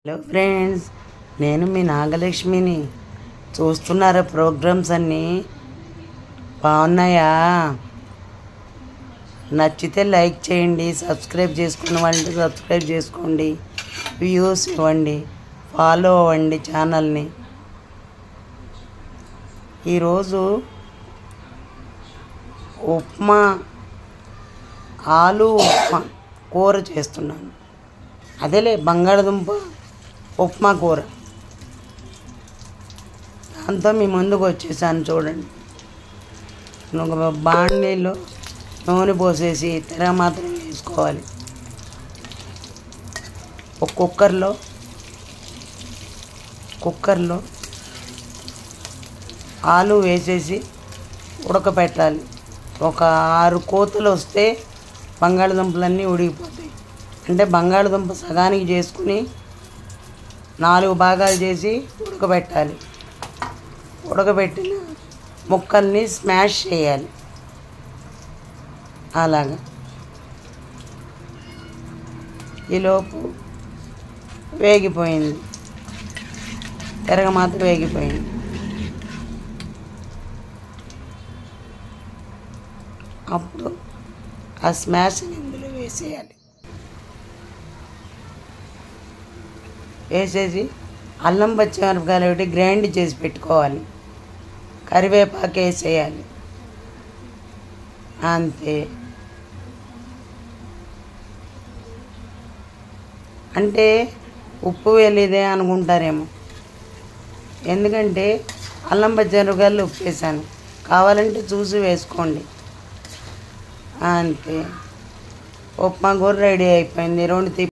Hello friends, నేను మీ నాగలక్ష్మిని. చూస్తున్నారా programmes అన్నీ బాగున్నాయా? నచ్చితే లైక్ చేయండి, సబ్స్క్రైబ్ చేసుకున్న వాళ్ళంటే సబ్స్క్రైబ్ చేసుకోండి, వ్యూస్ ఇవ్వండి, ఫాలో అవ్వండి ఛానల్ని. ఈరోజు ఉప్మా, ఆలు ఉప్మా కూర చేస్తున్నాను. అదేలే బంగాళదుంప ఉప్మా కూర. దాంతో మీ ముందుకు వచ్చేసాను చూడండి. ఒక బాండీలో నూనె పోసేసి తెర మాత్రం వేసుకోవాలి. ఒక కుక్కర్లో ఆలు వేసేసి ఉడకపెట్టాలి. ఒక 6 కోతలు వస్తే బంగాళదుంపలన్నీ ఉడికిపోతాయి. అంటే బంగాళదుంప సగానికి చేసుకుని 4 భాగాలు చేసి ఉడకబెట్టాలి. ఉడకబెట్టిన ముక్కల్ని స్మాష్ చేయాలి. అలాగా ఈలోపు వేగిపోయింది, తిరగమాత వేగిపోయింది. అప్పుడు ఆ స్మాష్ని ఇందులో వేసేయాలి. వేసేసి అల్లం పచ్చిమిరపకాయలు ఒకటి గ్రైండ్ చేసి పెట్టుకోవాలి. కరివేపాకు వేసేయాలి. అంతే. అంటే ఉప్పు వేయలేదే అనుకుంటారేమో, ఎందుకంటే అల్లం పచ్చిమిరపకాయలు ఉప్పు వేసాను. కావాలంటే చూసి వేసుకోండి. అంతే, ఉప్మా కూర రెడీ అయిపోయింది. 2